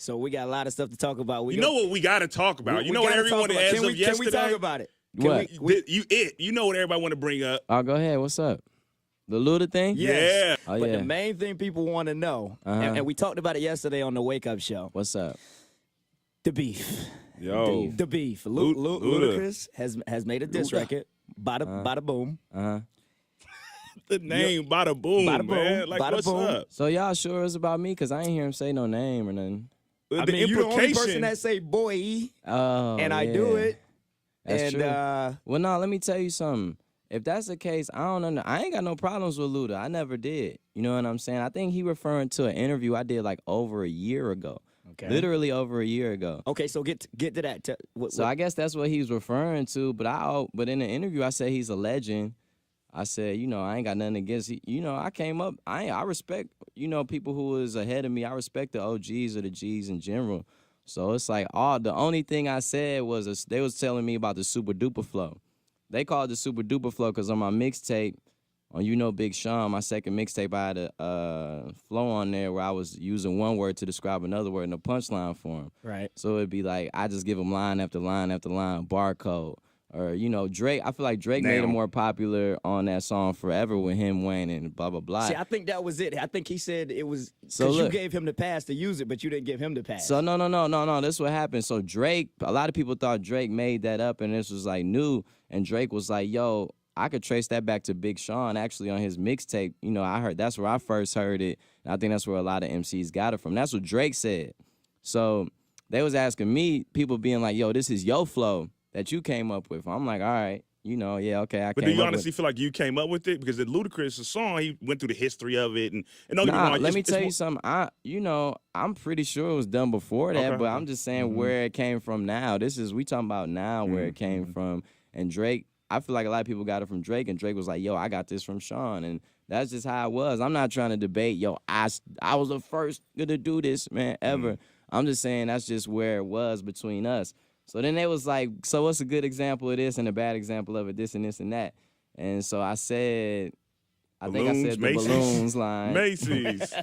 So we got a lot of stuff to talk about. You know what we got to talk about. You know what everyone as of yesterday. Can we talk about it? You know what everybody want to bring up. Oh, go ahead. What's up? The Luda thing? Yes. Oh, but yeah. the main thing people want to know, and we talked about it yesterday on the Wake Up Show. What's up? The beef. Yo. The beef. Ludacris has made a diss record. Bada Boom. The name Bada Boom, man. Like, Bada what's Boom. up? So y'all sure it's about me? Because I ain't hear him say no name or nothing. I mean, you're the only person that say boy, and I do it. That's true. Well, no, let me tell you something. If that's the case, I don't know. I ain't got no problems with Luda. I never did. You know what I'm saying? I think he referring to an interview I did like over a year ago. Okay. Literally over a year ago. Okay, so get to that. So I guess that's what he's referring to. But in the interview, I said he's a legend. I said, I ain't got nothing against. I came up. I respect, people who was ahead of me. I respect the OGs or the Gs in general. So it's like the only thing I said was they was telling me about the Supa Dupa Flow. They called it the Supa Dupa Flow because on my mixtape, on Big Sean, my second mixtape, I had a flow on there where I was using one word to describe another word in a punchline form. Right. So it'd be like I just give them line after line after line, barcode. Or, Drake, I feel like Drake made it more popular on that song Forever with him, Wayne, and blah, blah, blah. See, I think that was it. I think he said it was because you gave him the pass to use it, but you didn't give him the pass. So, no. This is what happened. So Drake, a lot of people thought Drake made that up, and this was, like, new. And Drake was like, yo, I could trace that back to Big Sean, actually, on his mixtape. I heard that's where I first heard it. And I think that's where a lot of MCs got it from. That's what Drake said. So they was asking me, people being like, yo, this is your flow that you came up with. I'm like, all right, okay. But do you honestly feel like you came up with it? Because the Ludacris song, he went through the history of it, and don't get me wrong. Let me tell you something. I'm pretty sure it was done before that, but I'm just saying where it came from now. We talking about now where it came from. And Drake, I feel like a lot of people got it from Drake, and Drake was like, yo, I got this from Sean, and that's just how it was. I'm not trying to debate, I was the first to do this, man, ever. I'm just saying that's just where it was between us. So then they was like, so what's a good example of this and a bad example of it, this and this and that? And so I said, I think I said the Macy's. Balloons line. Macy's.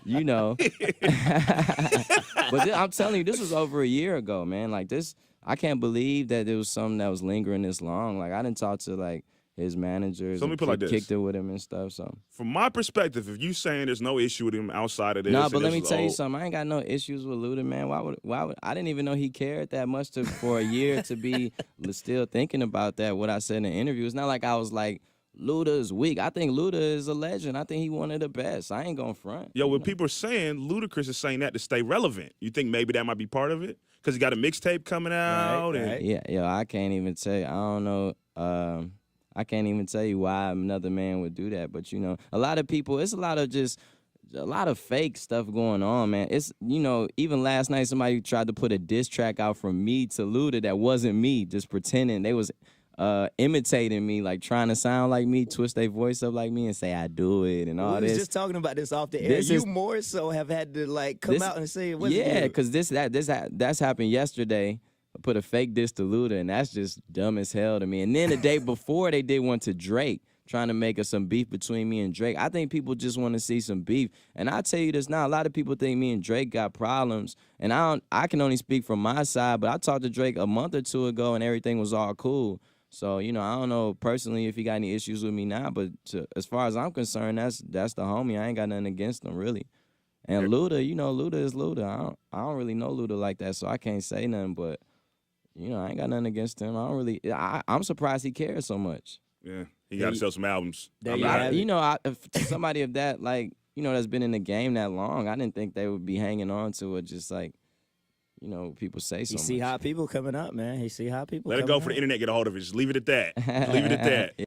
But I'm telling you, this was over a year ago, man. Like this, I can't believe that there was something that was lingering this long. Like I didn't talk to like his managers. So let me put it like this. Kicked it with him and stuff. So from my perspective, if you saying there's no issue with him outside of this, but let me tell you something. I ain't got no issues with Luda, man. Why would I didn't even know he cared that much for a year to be still thinking about that. What I said in the interview. It's not like I was like, Luda is weak. I think Luda is a legend. I think he one of the best. I ain't gonna front. Yo, what people are saying, Ludacris is saying that to stay relevant. You think maybe that might be part of it? Because he got a mixtape coming out. Right. Yeah, I can't even tell you. I don't know. I can't even tell you why another man would do that. But, a lot of people, it's a lot of fake stuff going on, man. It's, even last night somebody tried to put a diss track out from me to Luda that wasn't me, just pretending. They was imitating me, like trying to sound like me, twist their voice up like me and say I do it and all this. We was just talking about this off the air. You more so have had to like come out and say it wasn't you. Because that's happened yesterday. I put a fake diss to Luda, and that's just dumb as hell to me. And then the day before, they did one to Drake, trying to make us some beef between me and Drake. I think people just want to see some beef. And I'll tell you this now, a lot of people think me and Drake got problems. And I can only speak from my side, but I talked to Drake a month or two ago, and everything was all cool. So, I don't know personally if he got any issues with me now, but as far as I'm concerned, that's the homie. I ain't got nothing against him, really. And Luda, Luda is Luda. I don't really know Luda like that, so I can't say nothing, but I ain't got nothing against him. I'm surprised he cares so much. Yeah, he got to sell some albums. Somebody of that, like, that's been in the game that long, I didn't think they would be hanging on to it just like, people say so much. You see how people coming up, man. You see how people Let it go for the internet get a hold of it. Just leave it at that. Leave it at that.